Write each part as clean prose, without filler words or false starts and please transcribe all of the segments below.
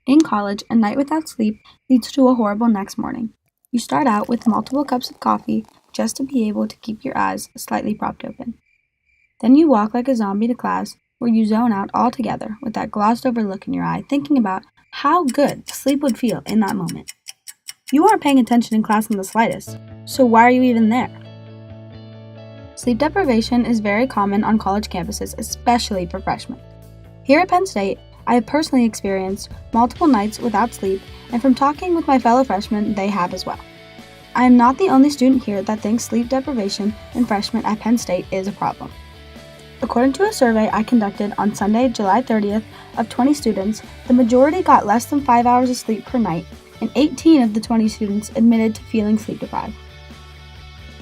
In college, a night without sleep leads to a horrible next morning. You start out with multiple cups of coffee just to be able to keep your eyes slightly propped open. Then you walk like a zombie to class, where you zone out altogether with that glossed over look in your eye, thinking about how good sleep would feel in that moment. You aren't paying attention in class in the slightest, so why are you even there? Sleep deprivation is very common on college campuses, especially for freshmen. Here at Penn State, I have personally experienced multiple nights without sleep, and from talking with my fellow freshmen, they have as well. I am not the only student here that thinks sleep deprivation in freshmen at Penn State is a problem. According to a survey I conducted on Sunday, July 30th, of 20 students, the majority got less than 5 hours of sleep per night, and 18 of the 20 students admitted to feeling sleep deprived.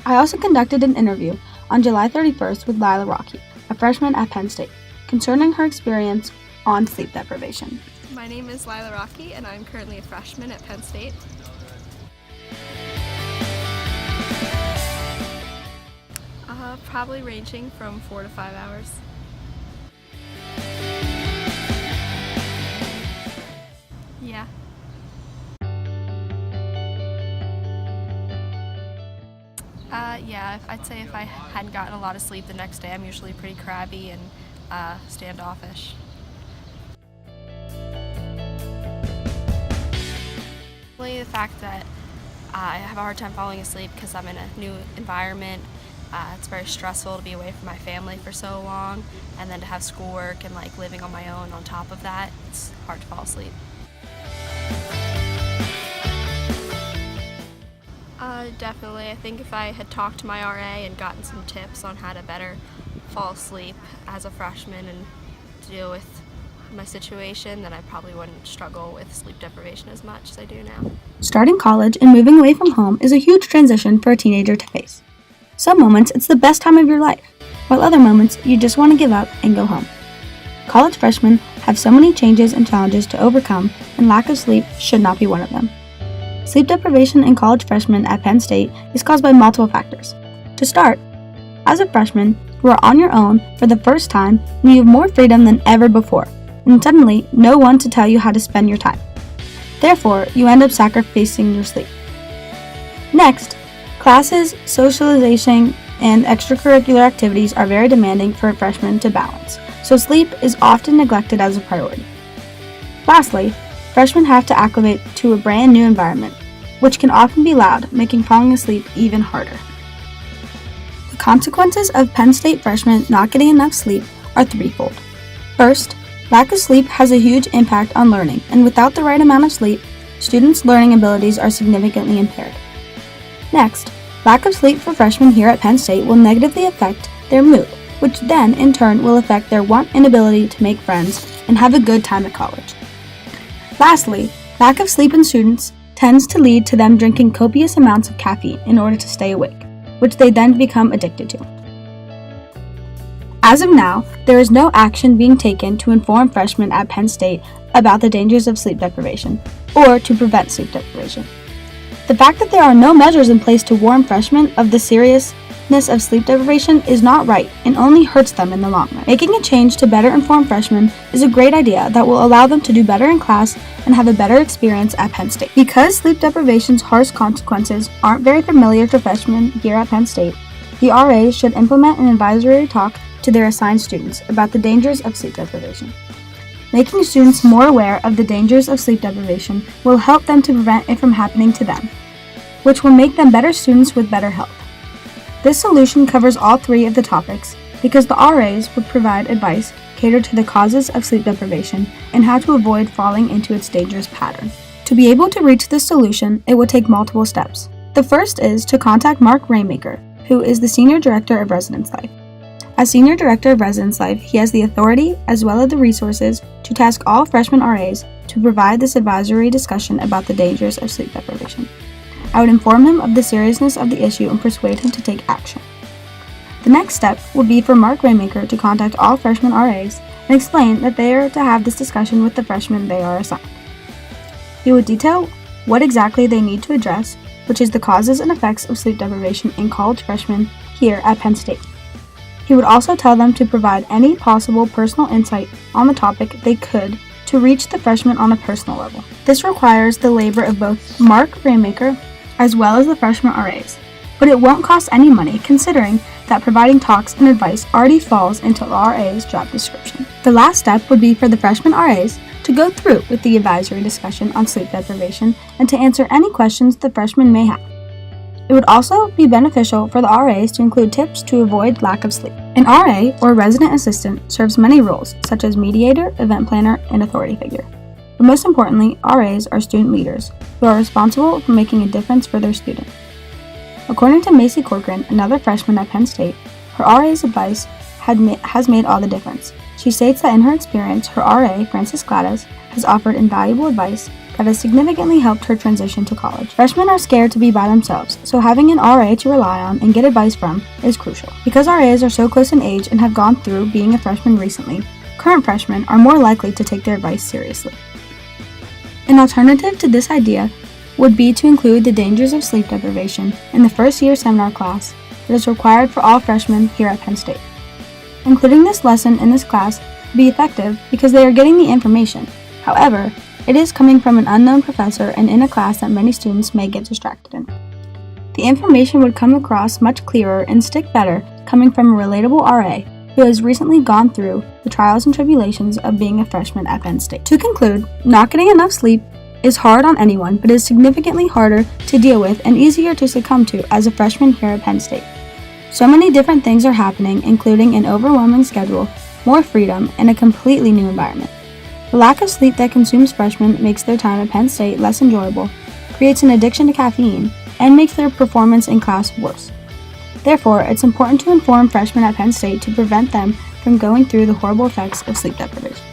I also conducted an interview on July 31st with Lila Rocky, a freshman at Penn State, concerning her experience on sleep deprivation. My name is Lila Rocky, and I'm currently a freshman at Penn State. Probably ranging from 4 to 5 hours. Yeah. I'd say if I hadn't gotten a lot of sleep the next day, I'm usually pretty crabby and standoffish. Really, the fact that I have a hard time falling asleep because I'm in a new environment. It's very stressful to be away from my family for so long, and then to have schoolwork and living on my own on top of that, it's hard to fall asleep. Definitely. I think if I had talked to my RA and gotten some tips on how to better fall asleep as a freshman and deal with my situation, then I probably wouldn't struggle with sleep deprivation as much as I do now. Starting college and moving away from home is a huge transition for a teenager to face. Some moments it's the best time of your life, while other moments you just want to give up and go home. College freshmen have so many changes and challenges to overcome, and lack of sleep should not be one of them. Sleep deprivation in college freshmen at Penn State is caused by multiple factors. To start, as a freshman, you are on your own for the first time and you have more freedom than ever before, and suddenly no one to tell you how to spend your time. Therefore, you end up sacrificing your sleep. Next, classes, socialization, and extracurricular activities are very demanding for a freshman to balance, so sleep is often neglected as a priority. Lastly, freshmen have to acclimate to a brand new environment, which can often be loud, making falling asleep even harder. The consequences of Penn State freshmen not getting enough sleep are threefold. First, lack of sleep has a huge impact on learning, and without the right amount of sleep, students' learning abilities are significantly impaired. Next, lack of sleep for freshmen here at Penn State will negatively affect their mood, which then in turn will affect their want and ability to make friends and have a good time at college. Lastly, lack of sleep in students tends to lead to them drinking copious amounts of caffeine in order to stay awake, which they then become addicted to. As of now, there is no action being taken to inform freshmen at Penn State about the dangers of sleep deprivation, or to prevent sleep deprivation. The fact that there are no measures in place to warn freshmen of the seriousness of sleep deprivation is not right and only hurts them in the long run. Making a change to better inform freshmen is a great idea that will allow them to do better in class and have a better experience at Penn State. Because sleep deprivation's harsh consequences aren't very familiar to freshmen here at Penn State, the RAs should implement an advisory talk to their assigned students about the dangers of sleep deprivation. Making students more aware of the dangers of sleep deprivation will help them to prevent it from happening to them, which will make them better students with better health. This solution covers all three of the topics because the RAs would provide advice catered to the causes of sleep deprivation and how to avoid falling into its dangerous pattern. To be able to reach this solution, it would take multiple steps. The first is to contact Mark Rainmaker, who is the Senior Director of Residence Life. As Senior Director of Residence Life, he has the authority as well as the resources to task all freshman RAs to provide this advisory discussion about the dangers of sleep deprivation. I would inform him of the seriousness of the issue and persuade him to take action. The next step would be for Mark Rainmaker to contact all freshman RAs and explain that they are to have this discussion with the freshmen they are assigned. He would detail what exactly they need to address, which is the causes and effects of sleep deprivation in college freshmen here at Penn State. He would also tell them to provide any possible personal insight on the topic they could to reach the freshmen on a personal level. This requires the labor of both Mark Rainmaker as well as the freshman RAs, but it won't cost any money considering that providing talks and advice already falls into the RA's job description. The last step would be for the freshman RAs to go through with the advisory discussion on sleep deprivation and to answer any questions the freshmen may have. It would also be beneficial for the RAs to include tips to avoid lack of sleep. An RA, or resident assistant, serves many roles, such as mediator, event planner, and authority figure. But most importantly, RAs are student leaders, who are responsible for making a difference for their students. According to Macy Corcoran, another freshman at Penn State, her RA's advice has made all the difference. She states that in her experience, her RA, Frances Gladys, has offered invaluable advice that has significantly helped her transition to college. Freshmen are scared to be by themselves, so having an RA to rely on and get advice from is crucial. Because RAs are so close in age and have gone through being a freshman recently, current freshmen are more likely to take their advice seriously. An alternative to this idea would be to include the dangers of sleep deprivation in the first year seminar class that is required for all freshmen here at Penn State. Including this lesson in this class would be effective because they are getting the information. However, it is coming from an unknown professor and in a class that many students may get distracted in. The information would come across much clearer and stick better coming from a relatable RA who has recently gone through the trials and tribulations of being a freshman at Penn State. To conclude, not getting enough sleep is hard on anyone, but is significantly harder to deal with and easier to succumb to as a freshman here at Penn State. So many different things are happening, including an overwhelming schedule, more freedom, and a completely new environment. The lack of sleep that consumes freshmen makes their time at Penn State less enjoyable, creates an addiction to caffeine, and makes their performance in class worse. Therefore, it's important to inform freshmen at Penn State to prevent them from going through the horrible effects of sleep deprivation.